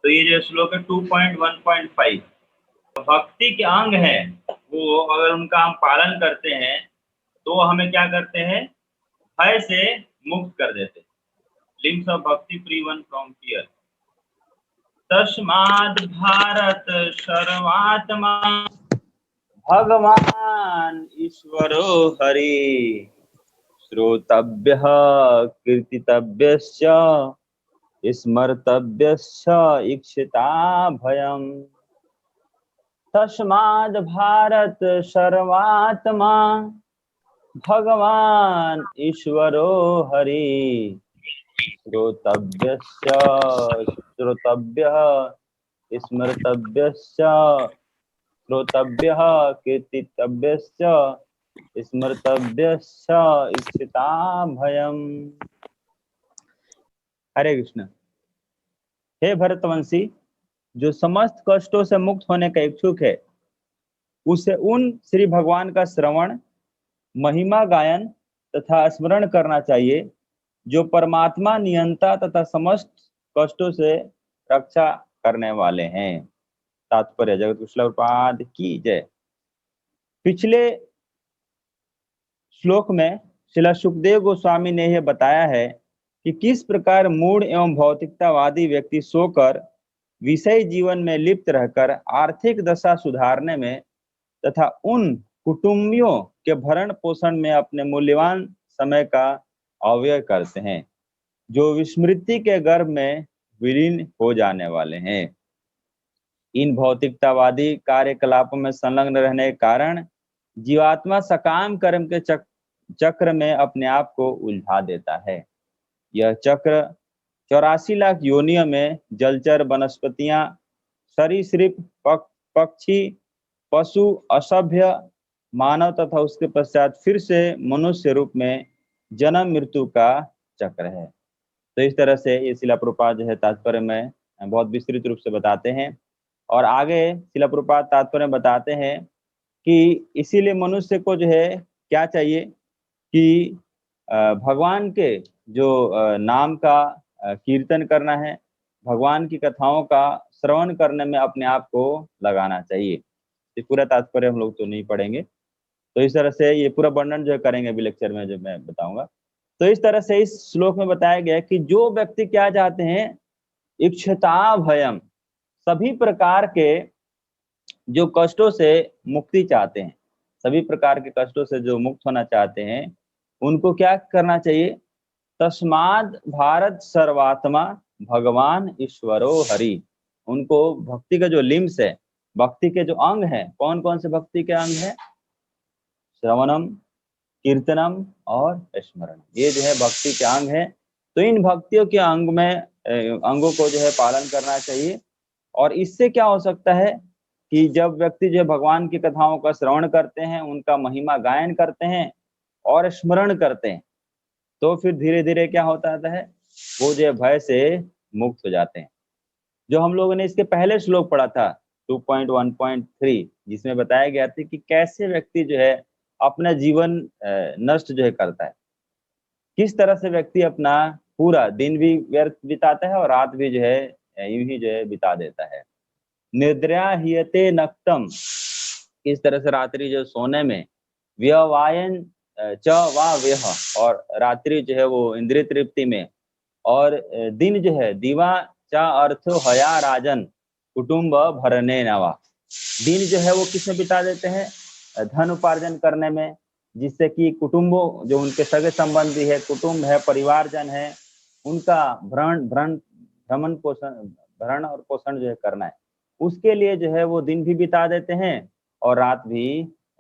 तो ये जो श्लोक है 2.1.5 भक्ति के अंग है, वो अगर उनका हम पालन करते हैं तो हमें क्या करते हैं, भय से मुक्त कर देते हैं। लिम्स ऑफ भक्ति फ्री वन फ्रॉम फियर। तस्माद् भारत सर्वात्मा भगवान ईश्वरो हरि श्रोतव्यः कीर्तितव्यश्च स्मर्तव्यश्च इक्षिता भयम्। तस्माद् भारत सर्वात्मा भगवान ईश्वरो हरि श्रोतव्यश्च श्रोतव्यः स्मर्तव्यश्च श्रोतव्यः कीर्तितव्यश्च स्मर्तव्यश्च इक्षिता भयम्। हरे कृष्ण। हे भरतवंशी, जो समस्त कष्टों से मुक्त होने का इच्छुक है उसे उन श्री भगवान का श्रवण, महिमा गायन तथा स्मरण करना चाहिए जो परमात्मा नियंता तथा समस्त कष्टों से रक्षा करने वाले हैं। तात्पर्य जगत प्रभुपाद की जय। पिछले श्लोक में श्रील सुखदेव गोस्वामी ने यह बताया है कि किस प्रकार मूढ़ एवं भौतिकतावादी व्यक्ति सोकर विषय जीवन में लिप्त रहकर आर्थिक दशा सुधारने में तथा उन कुटुंबियों के भरण पोषण में अपने मूल्यवान समय का अव्यय करते हैं जो विस्मृति के गर्भ में विलीन हो जाने वाले हैं। इन भौतिकतावादी कार्यकलापों में संलग्न रहने के कारण जीवात्मा सकाम कर्म के चक्र में अपने आप को उलझा देता है। यह चक्र 84 लाख योनियों में जलचर, वनस्पतियां, सरीसृप, पक्षी, पशु, असभ्य मानव तथा उसके पश्चात फिर से मनुष्य रूप में जन्म मृत्यु का चक्र है। तो इस तरह से ये शिला प्रभुपाद जो है तात्पर्य में बहुत विस्तृत रूप से बताते हैं। और आगे शिला प्रभुपाद तात्पर्य में बताते हैं कि इसीलिए मनुष्य को जो है क्या चाहिए कि भगवान के जो नाम का कीर्तन करना है, भगवान की कथाओं का श्रवण करने में अपने आप को लगाना चाहिए। ये पूरा तात्पर्य हम लोग तो नहीं पढ़ेंगे, तो इस तरह से ये पूरा वर्णन जो करेंगे अभी लेक्चर में जो मैं बताऊंगा। तो इस तरह से इस श्लोक में बताया गया कि जो व्यक्ति क्या चाहते हैं, इक्षता भयम, सभी प्रकार के जो कष्टों से मुक्ति चाहते हैं, सभी प्रकार के कष्टों से जो मुक्त होना चाहते हैं, उनको क्या करना चाहिए, तस्माद् भारत सर्वात्मा भगवान ईश्वरो हरि। उनको भक्ति का जो लिम्स है, भक्ति के जो अंग है, कौन कौन से भक्ति के अंग है, श्रवणम, कीर्तनम और स्मरण, ये जो है भक्ति के अंग है। तो इन भक्तियों के अंगों को जो है पालन करना चाहिए। और इससे क्या हो सकता है कि जब व्यक्ति जो भगवान की कथाओं का श्रवण करते हैं, उनका महिमा गायन करते हैं और स्मरण करते हैं, तो फिर धीरे धीरे क्या होता है, वो जो है भय से मुक्त हो जाते हैं। जो हम लोगों ने इसके पहले श्लोक पढ़ा था 2.1.3, जिसमें बताया गया था कि कैसे व्यक्ति जो है अपना जीवन नष्ट जो है करता है, किस तरह से व्यक्ति अपना पूरा दिन भी व्यर्थ बिताता है और रात भी जो है यूं ही जो है बिता देता है। निद्रा हियते नक्तम, किस तरह से रात्रि जो सोने में, व्यवायन च वा व्यह, और रात्रि जो है वो इंद्रिय तृप्ति में, और दिन जो है दीवा चा अर्थो हया राजन कुटुंब भरने नवा, दिन जो है वो किसमें बिता देते हैं, धन उपार्जन करने में, जिससे कि कुटुंबों जो उनके सगे संबंधी है, कुटुंब है, परिवारजन है, उनका भ्रमण भरण और पोषण जो है करना है, उसके लिए जो है वो दिन भी बिता देते हैं और रात भी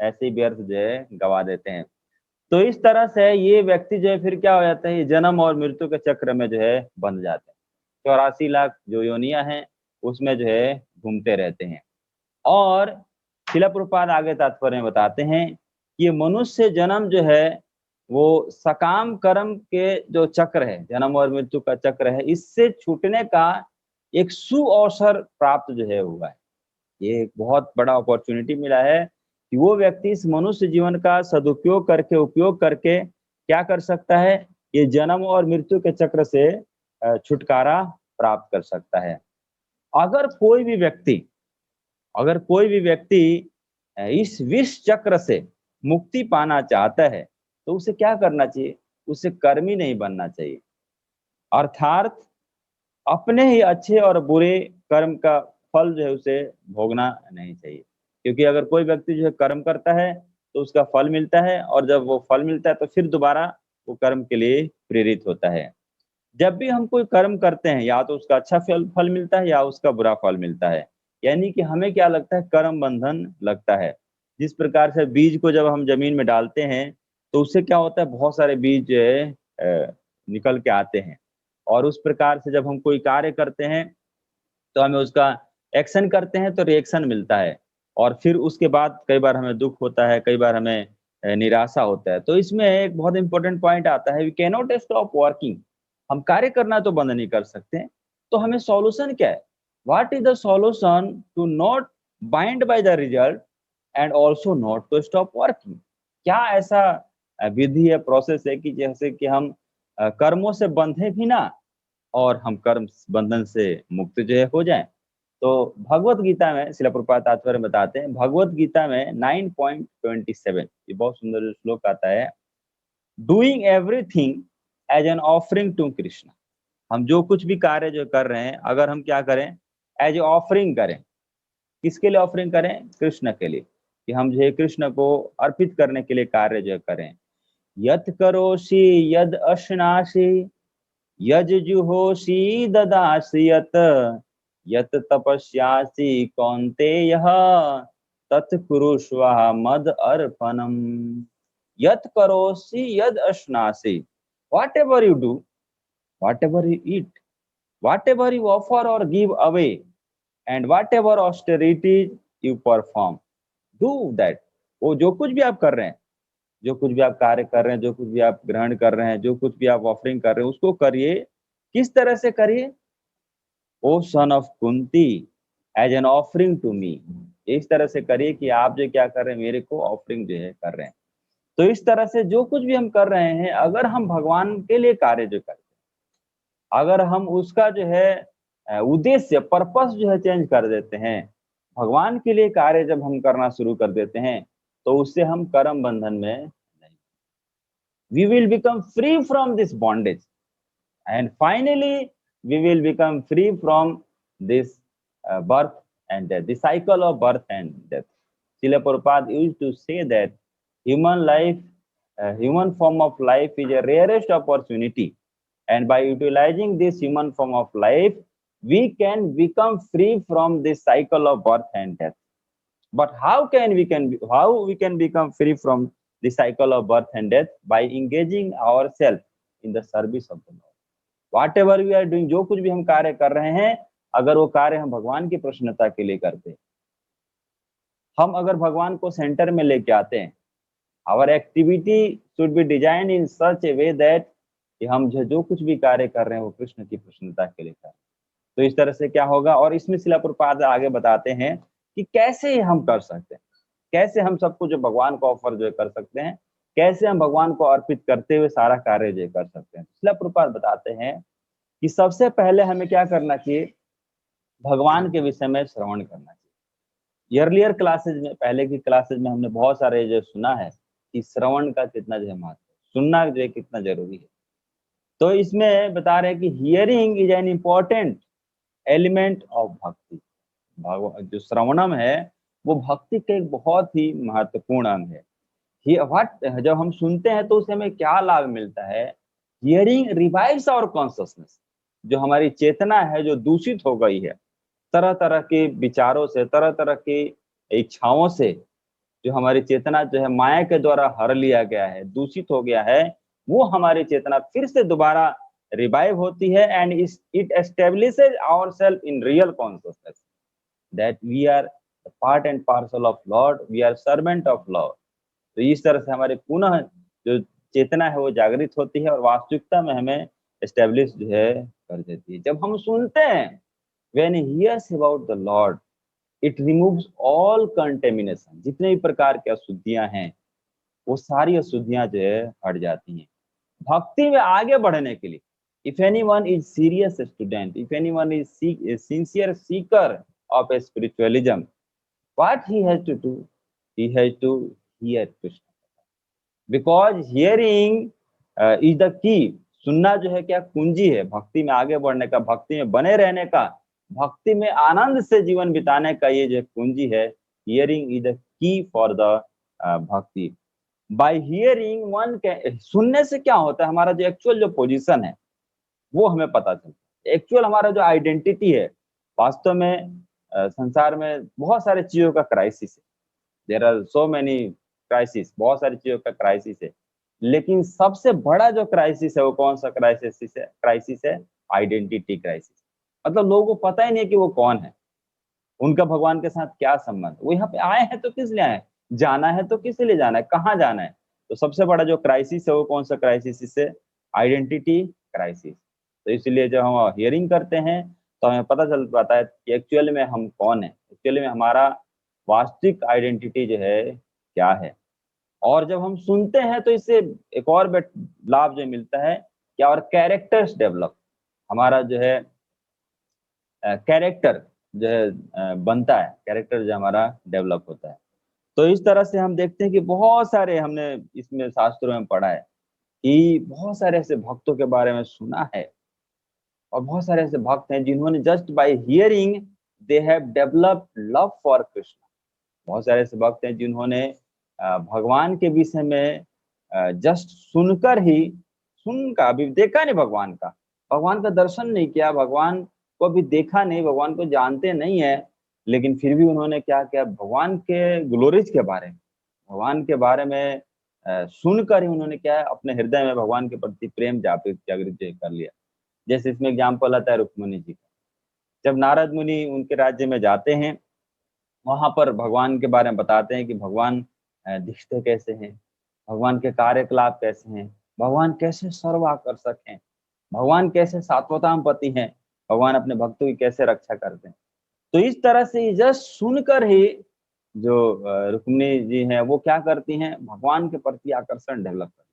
ऐसे ही व्यर्थ जो है गवा देते हैं। तो इस तरह से ये व्यक्ति जो है फिर क्या हो जाता है, जन्म और मृत्यु के चक्र में जो है बंध जाते हैं। 84 लाख जो योनियां हैं उसमें जो है घूमते रहते हैं। और शिला प्रभुपाद आगे तात्पर्य में बताते हैं कि ये मनुष्य जन्म जो है वो सकाम कर्म के जो चक्र है, जन्म और मृत्यु का चक्र है, इससे छूटने का एक सुअवसर प्राप्त जो है हुआ है। ये एक बहुत बड़ा अपॉर्चुनिटी मिला है कि वो व्यक्ति इस मनुष्य जीवन का सदुपयोग करके, उपयोग करके क्या कर सकता है, ये जन्म और मृत्यु के चक्र से छुटकारा प्राप्त कर सकता है। अगर कोई भी व्यक्ति इस विष चक्र से मुक्ति पाना चाहता है तो उसे क्या करना चाहिए? उसे कर्मी नहीं बनना चाहिए, अर्थात अपने ही अच्छे और बुरे कर्म का फल जो है उसे भोगना नहीं चाहिए। क्योंकि अगर कोई व्यक्ति जो है कर्म करता है तो उसका फल मिलता है, और जब वो फल मिलता है तो फिर दोबारा वो कर्म के लिए प्रेरित होता है। जब भी हम कोई कर्म करते हैं, या तो उसका अच्छा फल फल मिलता है या उसका बुरा फल मिलता है। यानी कि हमें क्या लगता है? कर्म बंधन लगता है। जिस प्रकार से बीज को जब हम ज़मीन में डालते हैं, तो उससे क्या होता है? बहुत सारे बीज जो है निकल के आते हैं। और उस प्रकार से जब हम कोई कार्य करते हैं, तो हमें उसका एक्शन करते हैं तो रिएक्शन मिलता है। और फिर उसके बाद कई बार हमें दुःख होता है, कई बार हमें निराशा होता है। तो इसमें एक बहुत इम्पोर्टेंट पॉइंट आता है, we can not stop working. हम कार्य करना तो बंद नहीं कर सकते, तो हमें सॉल्यूशन क्या है? What is the solution to not bind by the result and also not to stop working? क्या ऐसा विधि है, प्रोसेस है कि जैसे कि हम कर्मों से बंधे भी ना, और हम कर्म बंधन से मुक्त जो है हो जाएँ। तो भगवत गीता में शिला प्रभुपाद तात्पर्य बताते हैं, भगवत गीता में 9.27 ये बहुत सुंदर जो श्लोक आता है, doing everything as an offering to Krishna. हम जो कुछ भी कार्य जो कर रहे हैं, अगर हम क्या करें? एज ए ऑफरिंग करें। किसके लिए ऑफरिंग करें? कृष्ण के लिए, कि हम जो है कृष्ण को अर्पित करने के लिए कार्य जो है करें। यत करोषि यद अश्नासि यजुहोषि ददासि यत् यत् तपस्यासि कौन्तेयः तत् कुरुष्व मद अर्पणम। यत करोषि यद अश्नासि, whatever you do, whatever you eat, whatever you offer or give away, and whatever austerities you perform, do that। वो जो कुछ भी आप कर रहे हैं, जो कुछ भी आप कार्य कर रहे हैं, जो कुछ भी आप ग्रहण कर रहे हैं, जो कुछ भी आप ऑफरिंग कर रहे हैं, उसको करिए। किस तरह से करिए? O son of Kunti, as an offering to me. इस तरह से करिए कि आप जो क्या कर रहे हैं, मेरे को ऑफरिंग जो है कर रहे हैं। तो इस तरह से जो कुछ भी हम कर रहे हैं, अगर हम भगवान के लिए कार्य जो करते हैं, अगर हम उसका जो है उद्देश्य, पर्पस जो है चेंज कर देते हैं, भगवान के लिए कार्य जब हम करना शुरू कर देते हैं, तो उससे हम कर्म बंधन में नहीं, we will become free from this bondage, and finally we will become free from this birth and death, the cycle of birth and death. Srila Prabhupada used to say that human life, human form of life is a rarest opportunity, and by utilizing this human form of life, we can become free from this cycle of birth and death. But how we can become free from the cycle of birth and death? By engaging ourselves in the service of the Lord. Whatever we are doing, जो कुछ भी हम कार्य कर रहे हैं, अगर वो कार्य हम भगवान की प्रसन्नता के लिए करते हैं, हम अगर भगवान को सेंटर में लेके आते हैं, our activity should be design in such a way that कि हम जो कुछ भी कार्य कर रहे हैं वो कृष्ण की प्रसन्नता के लिए कर रहे हैं। तो इस तरह से क्या होगा? और इसमें शिला प्रभुपाद आगे बताते हैं कि कैसे हम कर सकते हैं, कैसे हम सबको जो भगवान को ऑफर जो कर सकते हैं, कैसे हम भगवान को अर्पित करते हुए सारा कार्य जो कर सकते हैं। शिला प्रभुपाद बताते हैं कि सबसे पहले हमें क्या करना चाहिए? भगवान के विषय में श्रवण करना चाहिए। अर्लियर क्लासेज में, पहले की क्लासेज में हमने बहुत सारे जो सुना है कि श्रवण का कितना जो है महत्व, सुनना जो है कितना जरूरी है। तो इसमें बता रहे हैं कि hearing is an important element of भक्ति। जो श्रवणम है वो भक्ति का एक बहुत ही महत्वपूर्ण अंग है। जब हम सुनते हैं तो उससे हमें क्या लाभ मिलता है? Hearing revives our consciousness. जो हमारी चेतना है जो दूषित हो गई है तरह तरह के विचारों से, तरह तरह की इच्छाओं से, जो हमारी चेतना जो है माया के द्वारा हर लिया गया है, दूषित हो गया है, वो हमारी चेतना फिर से दोबारा रिवाइव होती है, and it establishes ourself in real consciousness that we are part and parcel of lord, we are servant of lord. तो इस तरह से हमारे पुनः जो चेतना है वो जागृत होती है और वास्तविकता में हमें एस्टेब्लिश जो है कर देती है। जब हम सुनते हैं, when he hears about the Lord, it removes all contamination. जितने भी प्रकार की अशुद्धियां हैं वो सारी अशुद्धियां जो है हट जाती हैं। भक्ति में आगे बढ़ने के लिए If anyone is serious student, if anyone is a sincere seeker of a spiritualism, what he has to do? He has to hear Krishna. Because hearing is the key. सुनना जो है क्या कुंजी है भक्ति में आगे बढ़ने का, भक्ति में बने रहने का, भक्ति में आनंद से जीवन बिताने का, ये जो कुंजी है। Hearing is the key for the भक्ति। बाय हियरिंग वन कैन, सुनने से क्या होता है, हमारा जो एक्चुअल जो पोजीशन है वो हमें पता चलता है। एक्चुअल हमारा जो आइडेंटिटी है, वास्तव में संसार में बहुत सारे चीजों का क्राइसिस है। There are so many crisis, बहुत सारी चीजों का क्राइसिस है। लेकिन सबसे बड़ा जो क्राइसिस है वो कौन सा क्राइसिस है? क्राइसिस है आइडेंटिटी क्राइसिस। मतलब लोगों को पता ही नहीं कि वो कौन है, उनका भगवान के साथ क्या संबंध। वो यहाँ पे आए हैं तो किस लिए आए, जाना है तो किस लिए जाना है, कहाँ जाना है। तो सबसे बड़ा जो क्राइसिस है वो कौन सा क्राइसिस है? Identity crisis. तो इसलिए जब हम हियरिंग करते हैं तो हमें पता चल पाता है कि एक्चुअली में हम कौन है, एक्चुअली में हमारा वास्तविक आइडेंटिटी जो है क्या है। और जब हम सुनते हैं तो इससे एक और लाभ जो मिलता है क्या, और कैरेक्टर्स डेवलप, हमारा जो है कैरेक्टर जो है बनता है, कैरेक्टर जो हमारा डेवलप होता है। तो इस तरह से हम देखते हैं कि बहुत सारे हमने इसमें शास्त्रों में पढ़ा है कि बहुत सारे ऐसे भक्तों के बारे में सुना है, और बहुत सारे ऐसे भक्त हैं जिन्होंने just by hearing they have developed love for Krishna. बहुत सारे ऐसे भक्त हैं जिन्होंने भगवान के विषय में जस्ट सुनकर ही, सुनकर, अभी देखा नहीं भगवान का दर्शन नहीं किया, भगवान को अभी देखा नहीं, भगवान को जानते नहीं है, लेकिन फिर भी उन्होंने क्या किया, भगवान के ग्लोरीज के बारे में, भगवान के बारे में सुनकर ही उन्होंने क्या है, अपने हृदय में भगवान के प्रति प्रेम जागृत कर लिया। जैसे इसमें एग्जाम्पल आता है रुक्मिणी जी का। जब नारद मुनि उनके राज्य में जाते हैं, वहां पर भगवान के बारे में बताते हैं कि भगवान दिखते कैसे हैं, भगवान के कार्यकलाप कैसे हैं, भगवान कैसे सर्वाकर्षक हैं, भगवान कैसे सात्वताम पति हैं, भगवान अपने भक्तों की कैसे रक्षा करते हैं। तो इस तरह से जस्ट सुनकर ही जो रुक्मिणी जी हैं वो क्या करती हैं, भगवान के प्रति आकर्षण डेवलप करती हैं।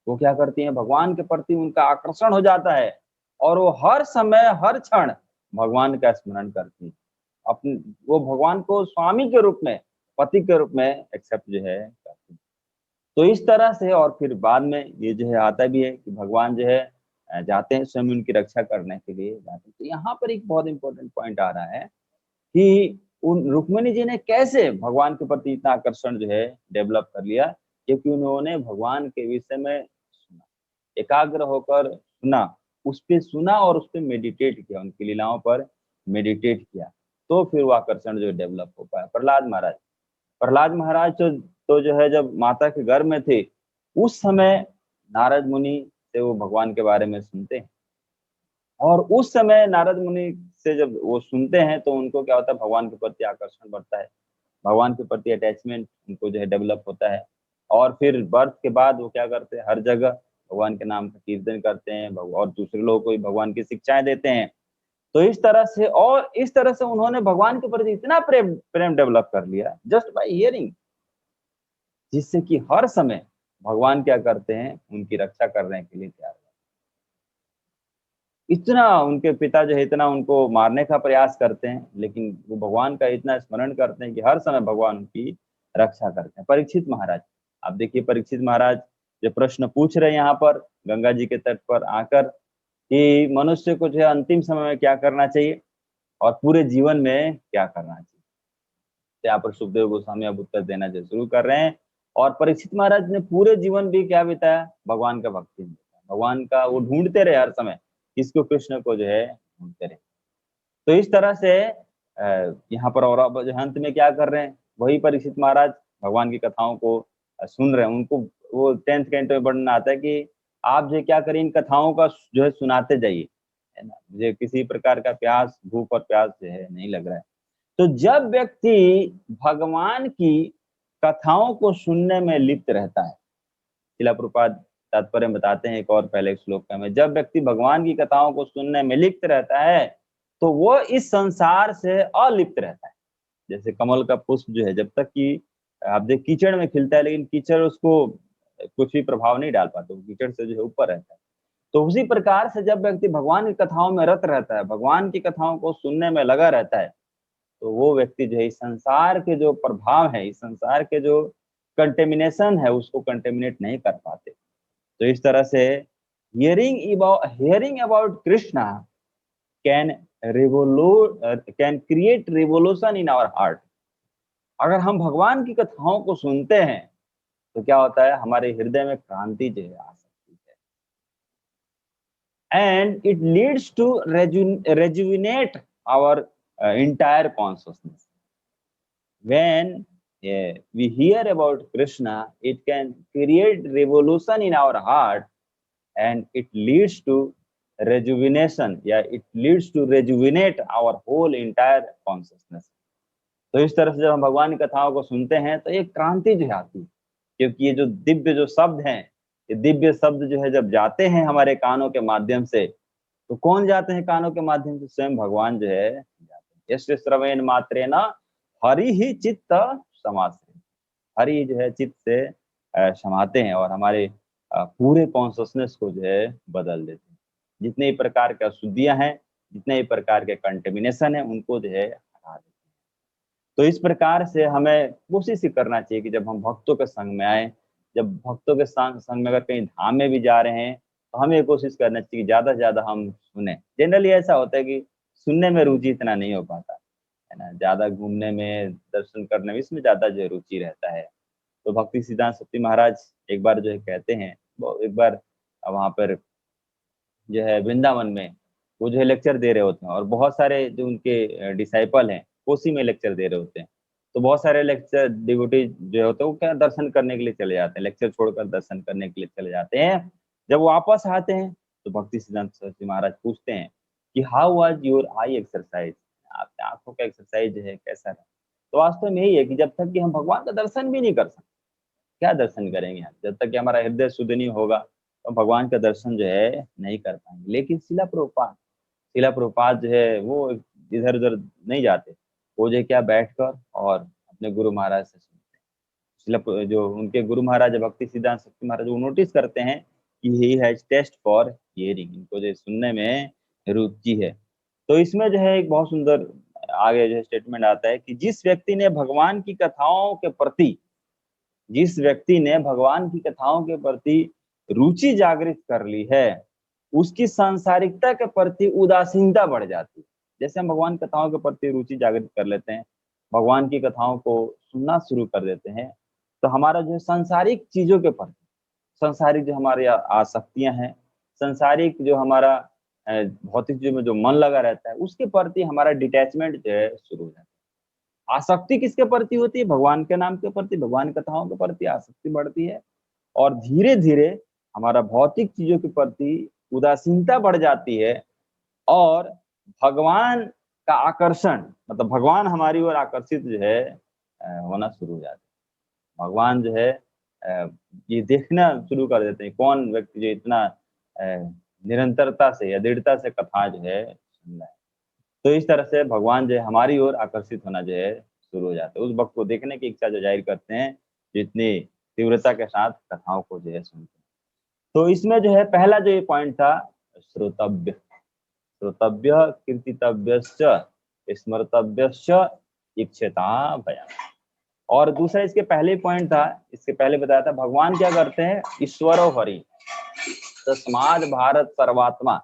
वो क्या करती हैं, भगवान के प्रति उनका आकर्षण हो जाता है, और वो हर समय हर क्षण भगवान का स्मरण करती हैं। अपने वो भगवान को स्वामी के रूप में, पति के रूप में एक्सेप्ट जो है करती हैं। तो इस तरह से, और फिर बाद में ये जो है आता भी है कि भगवान जो है जाते हैं स्वयं उनकी रक्षा करने के लिए जाते हैं। तो यहाँ पर एक बहुत इंपॉर्टेंट पॉइंट आ रहा है कि उन रुक्मिणी जी ने कैसे भगवान के प्रति इतना आकर्षण जो है डेवलप कर लिया, क्योंकि उन्होंने भगवान के विषय में सुना, एकाग्र होकर सुना, उस पर सुना और उस पर मेडिटेट किया, उनकी लीलाओं पर मेडिटेट किया, तो फिर वो आकर्षण जो डेवलप हो पाया। प्रहलाद महाराज तो जो है जब माता के गर्भ में थे, उस समय नारद मुनि से वो भगवान के बारे में सुनते हैं, और उस समय नारद मुनि से जब वो सुनते हैं तो उनको क्या होता है, भगवान के प्रति आकर्षण बढ़ता है, भगवान के प्रति अटैचमेंट उनको जो है डेवलप होता है। और फिर बर्थ के बाद वो क्या करते हैं, हर जगह भगवान के नाम का कीर्तन करते हैं, और दूसरे लोगों को भी भगवान की शिक्षाएं देते हैं। तो इस तरह से, और इस तरह से उन्होंने भगवान के प्रति इतना प्रेम डेवलप कर लिया जस्ट बाय हियरिंग, जिससे कि हर समय भगवान क्या करते हैं, उनकी रक्षा करने के लिए तैयार। इतना उनके पिता जो है इतना उनको मारने का प्रयास करते हैं, लेकिन वो भगवान का इतना स्मरण करते हैं कि हर समय भगवान उनकी रक्षा करते हैं। परीक्षित महाराज, आप देखिए परीक्षित महाराज जो प्रश्न पूछ रहे हैं यहाँ पर गंगा जी के तट पर आकर कि मनुष्य को जो है अंतिम समय में क्या करना चाहिए और पूरे जीवन में क्या करना चाहिए। तो यहाँ पर सुखदेव गोस्वामी अब उत्तर देना जो शुरू कर रहे हैं, और परीक्षित महाराज ने पूरे जीवन भी क्या बिताया, भगवान का भक्ति में बिताया। भगवान का वो ढूंढते रहे हर समय, इसको कृष्ण को जो है ढूंढते रहे। तो इस तरह से यहाँ पर, और अब जो अंत में क्या कर रहे हैं, वही परीक्षित महाराज भगवान की कथाओं को सुन रहे हैं। उनको वो 10th कैंटो में वर्णन आता है कि आप जो क्या करें, इन कथाओं का जो है सुनाते जाइए, है ना, मुझे किसी प्रकार का प्यास, भूख और प्यास जो है नहीं लग रहा है। तो जब व्यक्ति भगवान की कथाओं को सुनने में लिप्त रहता है, शिला प्रभुपाद तात्पर्य बताते हैं एक और पहले श्लोक में, जब व्यक्ति भगवान की कथाओं को सुनने में लिप्त रहता है तो वो इस संसार से अलिप्त रहता है। जैसे कमल का पुष्प जो है, जब तक कि आप देख कीचड़ में खिलता है, लेकिन कीचड़ उसको कुछ भी प्रभाव नहीं डाल पाता, कीचड़ से जो है ऊपर रहता है। तो उसी प्रकार से जब व्यक्ति भगवान की कथाओं में रत रहता है, भगवान की कथाओं को सुनने में लगा रहता है, तो वो व्यक्ति जो है इस संसार के जो प्रभाव है, इस संसार के जो कंटेमिनेशन है, उसको कंटेमिनेट नहीं कर पाते। तो इस तरह से hearing about Krishna can can create revolution in our heart. अगर हम भगवान की कथाओं को सुनते हैं तो क्या होता है, हमारे हृदय में क्रांति जो है आ सकती है, and it leads to rejuvenate our entire consciousness. When we hear about Krishna, it can create revolution in our heart, and it leads to rejuvenation, it leads to rejuvenate our whole entire consciousness. तो इस तरह से जब हम भगवान की कथाओं को सुनते हैं तो एक क्रांति जो है आती है, क्योंकि ये जो दिव्य जो शब्द हैं, ये दिव्य शब्द जो है जब जाते हैं हमारे कानों के माध्यम से, तो कौन जाते हैं कानों के माध्यम से? स्वयं भगवान जो है जाते हैं। यस्य श्रवण मात्रेण हरि ही चित्त समासे, हरि जो है चित्त से समाते हैं और हमारे पूरे कॉन्शियसनेस को जो है बदल देते हैं। जितने ही प्रकार की अशुद्धियां हैं, जितने ही प्रकार के कंटेमिनेशन है, उनको जो है हटा देते हैं। तो इस प्रकार से हमें कोशिश ही करना चाहिए कि जब हम भक्तों के संग में आए, जब भक्तों के संग में अगर कहीं धाम में भी जा रहे हैं, तो हमें कोशिश करना चाहिए कि ज़्यादा से ज़्यादा हम सुने। जनरली ऐसा होता है कि सुनने में रुचि इतना नहीं हो पाता, है ना? ज़्यादा घूमने में, दर्शन करने में, इसमें ज़्यादा जो है रुचि रहता है। तो भक्ति सिद्धांत सती महाराज एक बार जो है कहते हैं, वो एक बार वहाँ पर जो है वृंदावन में वो जो है लेक्चर दे रहे होते हैं और बहुत सारे जो उनके डिसाइपल हैं, कोसी में लेक्चर दे रहे होते हैं। तो बहुत सारे लेक्चर डिवोटी जो होते हैं वो क्या दर्शन करने के लिए चले जाते हैं, लेक्चर छोड़कर दर्शन करने के लिए चले जाते हैं। जब वो वापस आते हैं तो भक्ति सिद्धांत सरस्वती महाराज पूछते हैं कि how was your I exercise, आपके आंखों का एक्सरसाइज जो है कैसा रहा? तो वास्तव में यही है कि जब तक कि हम भगवान का दर्शन भी नहीं कर सकते, क्या दर्शन करेंगे हम? जब तक कि हमारा हृदय शुद्ध नहीं होगा तो भगवान का दर्शन जो है नहीं कर पाएंगे। लेकिन शिला प्रभुपाद जो है वो इधर-उधर नहीं जाते। वो जो है क्या बैठकर और अपने गुरु महाराज से सुनते हैं। जो उनके गुरु महाराज भक्ति सिद्धांत सरस्वती महाराज वो नोटिस करते हैं कि he has taste for hearing, इनको जो सुनने में रुचि है। तो इसमें जो है एक बहुत सुंदर आगे जो है स्टेटमेंट आता है कि जिस व्यक्ति ने भगवान की कथाओं के प्रति रुचि जागृत कर ली है, उसकी सांसारिकता के प्रति उदासीनता बढ़ जाती है। जैसे हम भगवान कथाओं के प्रति रुचि जागृत कर लेते हैं, भगवान की कथाओं को सुनना शुरू कर देते हैं, तो हमारा जो है सांसारिक चीज़ों के प्रति, सांसारिक जो हमारी आसक्तियाँ हैं, सांसारिक जो हमारा भौतिक चीज़ों में जो मन लगा रहता है, उसके प्रति हमारा डिटैचमेंट जो है शुरू हो जाता है। आसक्ति किसके प्रति होती है? भगवान के नाम के प्रति, भगवान कथाओं के प्रति आसक्ति बढ़ती है और धीरे-धीरे हमारा भौतिक चीज़ों के प्रति उदासीनता बढ़ जाती है और भगवान का आकर्षण, मतलब भगवान हमारी ओर आकर्षित जो है होना शुरू हो जाता है। भगवान जो है ये देखना शुरू कर देते हैं, कौन व्यक्ति जो इतना निरंतरता से या दृढ़ता से कथा जो है सुन रहा है। तो इस तरह से भगवान जो है हमारी ओर आकर्षित होना जो है शुरू हो जाता है। उस वक़्त को देखने की इच्छा जो ज़ाहिर करते हैं, जितनी तीव्रता के साथ कथाओं को जो है सुनते हैं। तो इसमें जो है पहला जो ये पॉइंट था श्रोतव्य, श्रोतव्य कीर्तितव्यश्च स्मर्तव्यश्च इक्षेता भयम्। और दूसरा इसके पहले पॉइंट था, इसके पहले बताया था भगवान क्या करते हैं? ईश्वरो हरि तस्माद् भारत सर्वात्मा।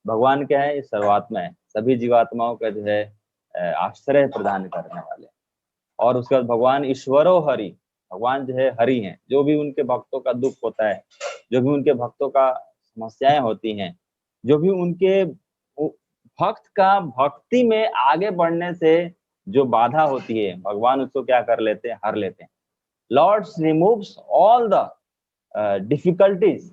भगवान क्या है? ये सर्वात्मा है, सभी जीवात्माओं का जो है आश्रय प्रदान करने वाले। और उसके बाद भगवान ईश्वरो हरि, भगवान जो है हरि हैं, जो भी उनके भक्तों का दुख होता है, जो भी उनके भक्तों का समस्याएं होती हैं, जो भी उनके भक्त का भक्ति में आगे बढ़ने से जो बाधा होती है, भगवान उसको क्या कर लेते हैं? हर लेते हैं। Lords removes all the difficulties,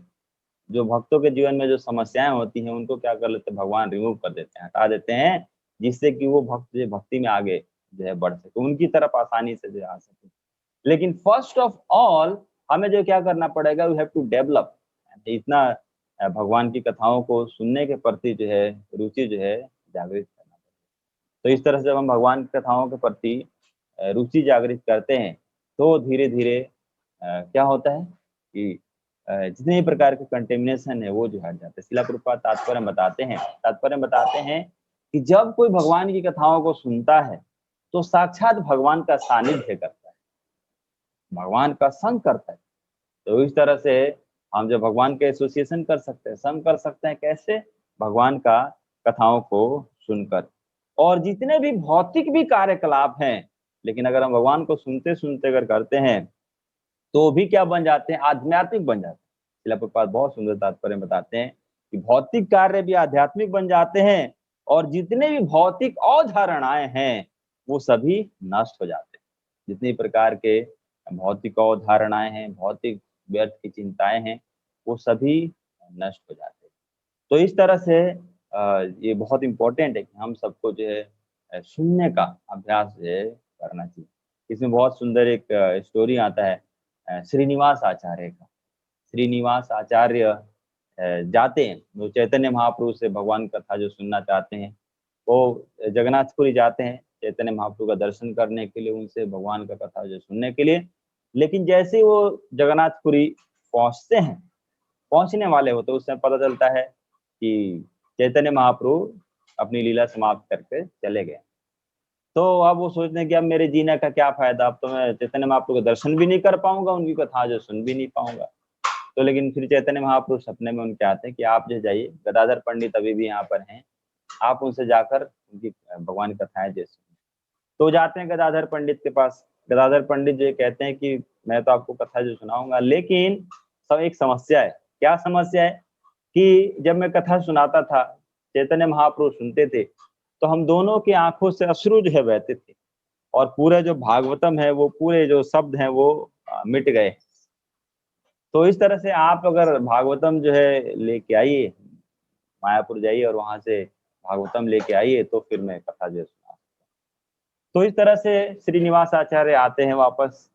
जो भक्तों के जीवन में जो समस्याएं होती हैं उनको क्या कर लेते हैं? भगवान रिमूव कर देते हैं, हटा देते हैं, जिससे कि वो भक्त जो भक्ति में आगे जो है बढ़ सके, उनकी तरफ आसानी से जो आ सके। लेकिन फर्स्ट ऑफ ऑल हमें जो क्या करना पड़ेगा? वी हैव टू डेवलप इतना भगवान की कथाओं को सुनने के प्रति जो है रुचि जो है जागृत करना पड़ेगा। तो इस तरह से जब हम भगवान की कथाओं के प्रति रुचि जागृत करते हैं तो धीरे-धीरे क्या होता है कि जितने भी प्रकार के कंटेमिनेशन है वो जो हट जाते हैं। शिला प्रभुपाद तात्पर्य बताते हैं कि जब कोई भगवान की कथाओं को सुनता है तो साक्षात भगवान का सानिध्य करता है, भगवान का संग करता है। तो इस तरह से हम जो भगवान के एसोसिएशन कर सकते हैं, संग कर सकते हैं, कैसे? भगवान का कथाओं को सुनकर। और जितने भी भौतिक भी कार्यकलाप हैं, लेकिन अगर हम भगवान को सुनते सुनते अगर करते हैं तो भी क्या बन जाते हैं? आध्यात्मिक बन जाते हैं। शिला प्रभुपाद बहुत सुंदर तात्पर्य बताते हैं कि भौतिक कार्य भी आध्यात्मिक बन जाते हैं और जितने भी भौतिक अवधारणाएं हैं वो सभी नष्ट हो जाते हैं। जितनी प्रकार के भौतिक अवधारणाएं हैं, भौतिक व्यर्थ की चिंताएं हैं, वो सभी नष्ट हो जाते हैं। तो इस तरह से ये बहुत इम्पोर्टेंट है कि हम सबको जो है सुनने का अभ्यास जो है करना चाहिए। इसमें बहुत सुंदर एक स्टोरी आता है श्रीनिवास आचार्य का। श्रीनिवास आचार्य जाते हैं, वो चैतन्य महाप्रभु से भगवान कथा जो सुनना चाहते हैं, वो जगन्नाथपुरी जाते हैं चैतन्य महाप्रभु का दर्शन करने के लिए, उनसे भगवान का कथा जो सुनने के लिए। लेकिन जैसे ही वो जगन्नाथपुरी पहुंचते हैं, पहुंचने वाले होते, उस समय पता चलता है कि चैतन्य महाप्रभु अपनी लीला समाप्त करके चले गए। तो अब वो सोचते हैं कि अब मेरे जीने का क्या फायदा, अब तो मैं चैतन्य महाप्रभु का दर्शन भी नहीं कर पाऊंगा, उनकी कथा जो सुन भी नहीं पाऊंगा। तो लेकिन फिर चैतन्य महाप्रभु सपने में उनके आते हैं कि आप जो जाइए, गदाधर पंडित अभी भी यहाँ पर हैं, आप उनसे जाकर उनकी भगवान की कथाएं जो सुनिए। तो जाते हैं गदाधर पंडित के पास। गदाधर पंडित जो कहते हैं कि मैं तो आपको कथा जो सुनाऊंगा, लेकिन सब एक समस्या है। क्या समस्या है? कि जब मैं कथा सुनाता था, चैतन्य महाप्रभु सुनते थे, तो हम दोनों की आंखों से अश्रु जो है बहते थे और पूरे जो भागवतम है, वो पूरे जो शब्द हैं वो मिट गए। तो इस तरह से आप अगर भागवतम जो है लेके आइए, मायापुर जाइए और वहां से भागवतम लेके आइए, तो फिर मैं कथा जो है सुना। तो इस तरह से श्रीनिवास आचार्य आते हैं वापस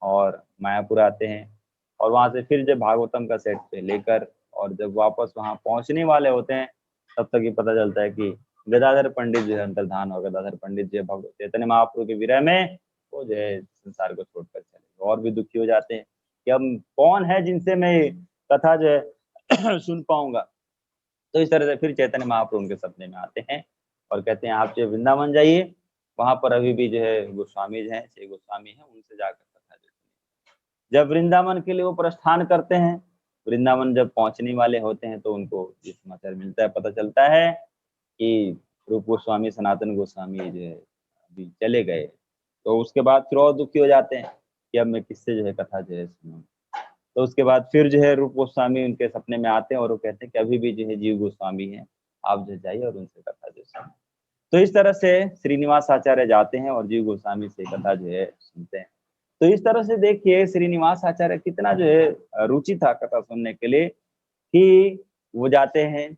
और मायापुर आते हैं और वहां से फिर जब भागवतम का सेट पे लेकर और जब वापस वहां पहुंचने वाले होते हैं, तब तक ये पता चलता है कि गदाधर पंडित जो है अंतर्धान और गदाधर पंडित जो है चैतन्य महाप्रभु के विरह में वो जो है संसार को छोड़कर चले। और भी दुखी हो जाते हैं कि अब कौन है जिनसे मैं कथा जो है सुन पाऊंगा। तो इस तरह से फिर चैतन्य महाप्रभु उनके सपने में आते हैं और कहते हैं आप जो वृंदावन जाइए, वहां पर अभी भी जो है गोस्वामी हैं, श्री गोस्वामी हैं, उनसे जाकर कथा जो सुनिए। जब वृंदावन के लिए वो प्रस्थान करते हैं, वृंदावन जब पहुंचने वाले होते हैं, तो उनको ये समाचार मिलता है, पता चलता है कि रूप गोस्वामी, सनातन गोस्वामी जो है अभी चले गए। तो उसके बाद फिर और दुखी हो जाते हैं कि अब मैं किससे जो है कथा जो है सुनूं। तो उसके बाद फिर जो है रूप गोस्वामी उनके सपने में आते हैं और वो कहते हैं कि अभी भी जो है जीव गोस्वामी हैं, आप जो जाइए और उनसे कथा जो सुनिए। तो इस तरह से श्रीनिवास आचार्य जाते हैं और जीव गोस्वामी से कथा जो है सुनते हैं। तो इस तरह से देखिए श्रीनिवास आचार्य कितना जो है रुचि था कथा सुनने के लिए, कि वो जाते हैं,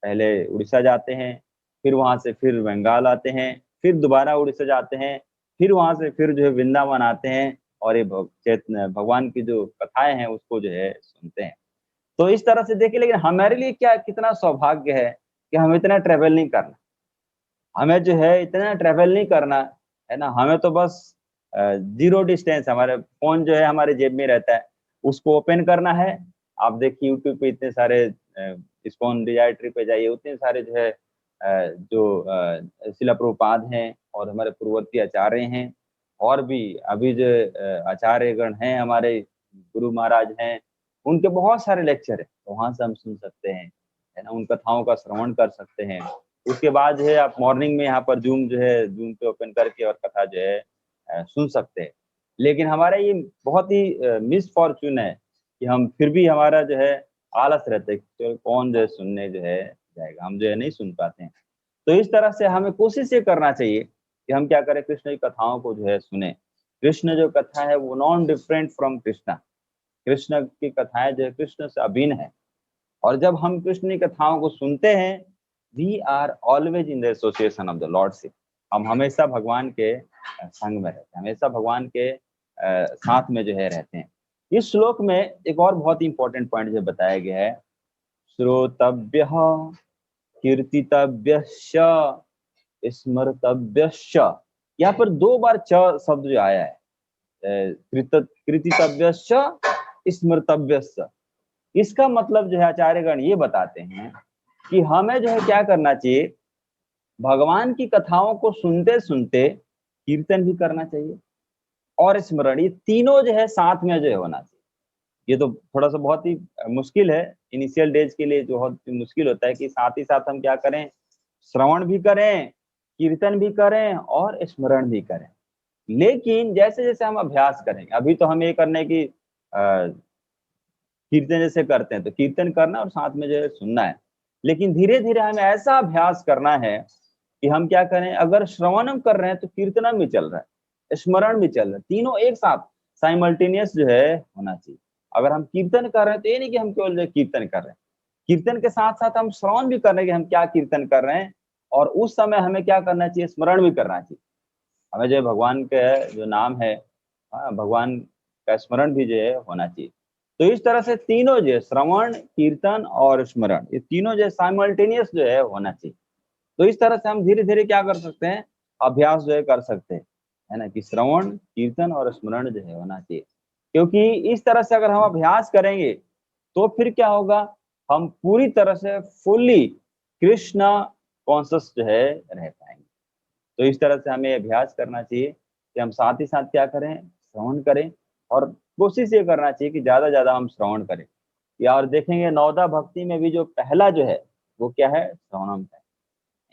पहले उड़ीसा जाते हैं, फिर वहां से फिर बंगाल आते हैं, फिर दोबारा उड़ीसा जाते हैं, फिर वहां से फिर जो है वृंदावन आते हैं और ये भगवान की जो कथाएं हैं उसको जो है सुनते हैं। तो इस तरह से देखिए, लेकिन हमारे लिए क्या कितना सौभाग्य है कि हम इतना ट्रेवल नहीं करना, हमें जो है इतना ट्रैवल नहीं करना है ना। हमें तो बस जीरो डिस्टेंस, हमारे फोन जो है हमारे जेब में रहता है, उसको ओपन करना है। आप देखिए यूट्यूब पे इतने सारे इस्कॉन डिजायर ट्रिप पे जाइए, उतने सारे जो है जो शिला प्रभुपाद हैं और हमारे पूर्ववर्ती आचार्य हैं, और भी अभी जो आचार्यगण हैं, हमारे गुरु महाराज हैं, उनके बहुत सारे लेक्चर है, तो वहां से हम सुन सकते हैं, है ना, उन कथाओं का श्रवण कर सकते हैं। उसके बाद जो है आप मॉर्निंग में यहाँ पर जूम पे ओपन करके और कथा जो है सुन सकते हैं। लेकिन हमारा ये बहुत ही मिसफॉर्चून है कि हम फिर भी हमारा जो है आलस रहता है कि कौन जो है सुनने जो है जाएगा, हम जो है नहीं सुन पाते हैं। तो इस तरह से हमें कोशिश ये करना चाहिए कि हम क्या करें, कृष्ण की कथाओं को जो है सुने। कृष्ण जो कथा है वो non different from Krishna, Krishna की कथाएं जो है कृष्ण से अभिन्न है। और जब हम कृष्ण की कथाओं को सुनते हैं, we are always in the association of the lordship, हम हमेशा भगवान के संग में रहते हैं, हमेशा भगवान के साथ में जो है रहते हैं। इस श्लोक में एक और बहुत ही इंपॉर्टेंट पॉइंट जो बताया गया है, श्रोतव्य कीर्तितव्यश्च स्मर्तव्यश्च। यहाँ पर 2 बार च शब्द जो आया है, कृतितव्यश्च स्मर्तव्यश्च। इसका मतलब जो है आचार्यगण ये बताते हैं कि हमें जो है क्या करना चाहिए, भगवान की कथाओं को सुनते सुनते कीर्तन भी करना चाहिए और स्मरण, ये तीनों जो है साथ में जो है होना चाहिए। ये तो थोड़ा सा बहुत ही मुश्किल है, इनिशियल डेज के लिए जो बहुत मुश्किल होता है कि साथ ही साथ हम क्या करें, श्रवण भी करें, कीर्तन भी करें और स्मरण भी करें। लेकिन जैसे जैसे हम अभ्यास करेंगे, अभी तो हम ये करने की कीर्तन जैसे करते हैं तो कीर्तन करना और साथ में जो है सुनना है, लेकिन धीरे धीरे हमें ऐसा अभ्यास करना है कि हम क्या करें, अगर श्रवणम कर रहे हैं तो कीर्तनम भी चल रहा है, स्मरण भी चल रहा है, तीनों एक साथ साइमल्टेनियस जो है होना चाहिए। अगर हम कीर्तन कर रहे हैं तो ये नहीं कि हम केवल जो कीर्तन कर रहे हैं, कीर्तन के साथ साथ हम श्रवण भी कर रहे हैं कि हम क्या कीर्तन कर रहे हैं, और उस समय हमें क्या करना चाहिए, स्मरण भी करना चाहिए। हमें जो भगवान के जो नाम है, भगवान का स्मरण भी जो है होना चाहिए। तो इस तरह से तीनों जो है, श्रवण, कीर्तन और स्मरण, ये तीनों जो है साइमल्टेनियस जो है होना चाहिए। तो इस तरह से हम धीरे धीरे क्या कर सकते हैं, अभ्यास जो है कर सकते हैं, है ना, कि श्रवण, कीर्तन और स्मरण जो है होना चाहिए। क्योंकि इस तरह से अगर हम अभ्यास करेंगे तो फिर क्या होगा, हम पूरी तरह से फुल्ली कृष्णा कॉन्शियस जो है रह पाएंगे। तो इस तरह से हमें अभ्यास करना चाहिए कि हम साथ ही साथ क्या करें, श्रवण करें, और कोशिश ये करना चाहिए कि ज्यादा ज्यादा हम श्रवण करें। या और देखेंगे नवदा भक्ति में भी जो पहला जो है वो क्या है, श्रवणम है।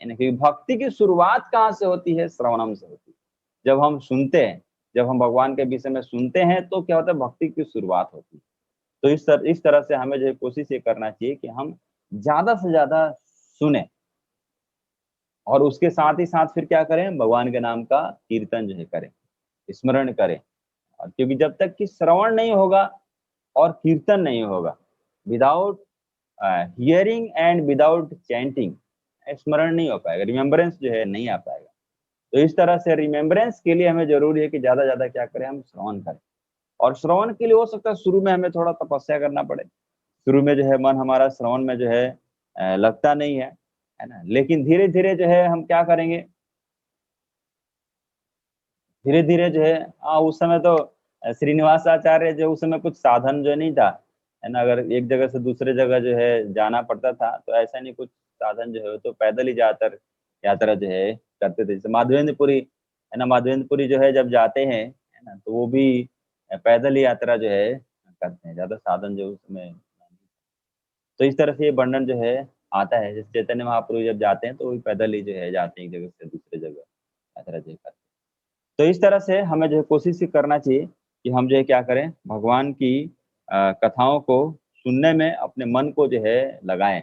यानी कि भक्ति की शुरुआत कहाँ से होती है, श्रवणम से होती है। जब हम सुनते हैं, जब हम भगवान के विषय में सुनते हैं तो क्या होता है, भक्ति की शुरुआत होती है। तो इस तरह से हमें जो है कोशिश ये करना चाहिए कि हम ज्यादा से ज्यादा सुने, और उसके साथ ही साथ फिर क्या करें, भगवान के नाम का कीर्तन जो है करें, स्मरण करें। और क्योंकि जब तक कि श्रवण नहीं होगा और कीर्तन नहीं होगा, without hearing and without chanting, स्मरण नहीं हो पाएगा, रिमेम्बरेंस जो है नहीं आ पाएगा। तो इस तरह से रिमेम्बरेंस के लिए हमें जरूरी है कि ज्यादा ज्यादा क्या करें, हम श्रवण करें। और श्रवण के लिए हो सकता है शुरू में हमें थोड़ा तपस्या करना पड़े, शुरू में जो है मन हमारा श्रवण में जो है लगता नहीं है ना, लेकिन धीरे धीरे जो है हम क्या करेंगे, धीरे धीरे जो है, उस समय तो श्रीनिवास आचार्य जो उस समय कुछ साधन जो नहीं था, है ना, अगर एक जगह से दूसरे जगह जो है जाना पड़ता था तो ऐसा नहीं कुछ साधन जो है, तो पैदल ही ज्यादातर यात्रा जो है करते थे। जैसे माधवेंद्रपुरी है ना, माधवेंद्रपुरी जो है जब जाते हैं, है ना, तो वो भी पैदल ही यात्रा जो है करते हैं, ज्यादा साधन जो उस समय। तो इस तरह से ये वर्णन जो है आता है, जैसे चैतन्य महाप्रभु जब जाते हैं तो वो पैदल ही जो है जाते हैं एक जगह से दूसरे जगह यात्रा जो है करते हैं। तो इस तरह से हमें जो है कोशिश ये करना चाहिए कि हम जो है क्या करें, भगवान की कथाओं को सुनने में अपने मन को जो है लगाएं,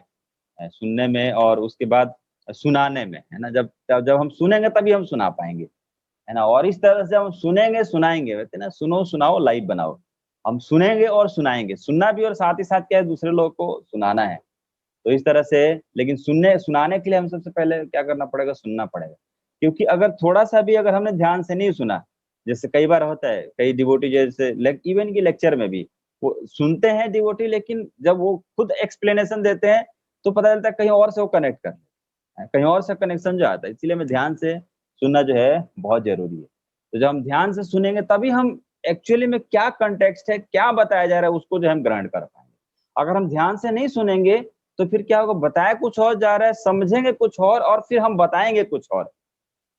सुनने में और उसके बाद सुनाने में, है ना। जब जब जब हम सुनेंगे तभी हम सुना पाएंगे, है ना। और इस तरह से हम सुनेंगे सुनाएंगे, कहते हैं ना, सुनो सुनाओ लाइव बनाओ। हम सुनेंगे और सुनाएंगे, सुनना भी और साथ ही साथ क्या है, दूसरे लोग को सुनाना है। तो इस तरह से, लेकिन सुनने सुनाने के लिए हम सबसे पहले क्या करना पड़ेगा, सुनना पड़ेगा। क्योंकि अगर थोड़ा सा भी अगर हमने ध्यान से नहीं सुना, जैसे कई बार होता है कई डिवोटी जैसे इवन की लेक्चर में भी वो सुनते हैं डिवोटी, लेकिन जब वो खुद एक्सप्लेनेशन देते हैं तो पता चलता है कहीं और से वो कनेक्ट कर लेते हैं, कहीं और से कनेक्शन जो आता है। इसीलिए हमें ध्यान से सुनना जो है बहुत जरूरी है। तो जब हम ध्यान से सुनेंगे तभी हम एक्चुअली में क्या कंटेक्स्ट है, क्या बताया जा रहा है, उसको जो हम ग्रहण कर पाएंगे। अगर हम ध्यान से नहीं सुनेंगे तो फिर क्या होगा, बताया कुछ और जा रहा है, समझेंगे कुछ और फिर हम बताएंगे कुछ और।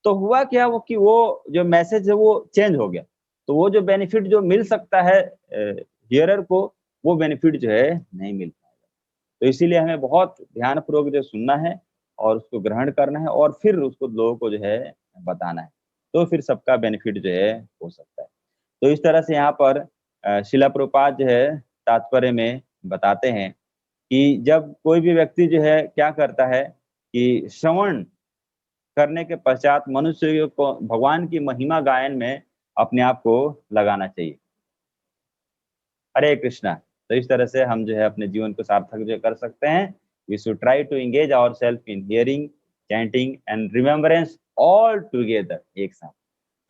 तो हुआ क्या, वो कि वो जो मैसेज है वो चेंज हो गया। तो वो जो बेनिफिट जो मिल सकता है हियरर को, वो बेनिफिट जो है नहीं मिल पाएगा। तो इसीलिए हमें बहुत ध्यानपूर्वक जो सुनना है और उसको ग्रहण करना है और फिर उसको लोगों को जो है बताना है, तो फिर सबका बेनिफिट जो है हो सकता है। तो इस तरह से यहाँ पर शिला प्रभुपाद जो है तात्पर्य में बताते हैं कि जब कोई भी व्यक्ति जो है क्या करता है कि श्रवण करने के पश्चात मनुष्य को भगवान की महिमा गायन में अपने आप को लगाना चाहिए। हरे कृष्णा। तो इस तरह से हम जो है अपने जीवन को सार्थक जो कर सकते हैं। We should try to engage ourself in hearing, chanting and remembrance all together, एक साथ।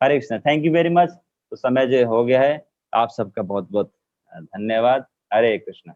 Hare Krishna, thank you very much. तो समय जो हो गया है, आप सबका बहुत बहुत धन्यवाद। हरे कृष्णा।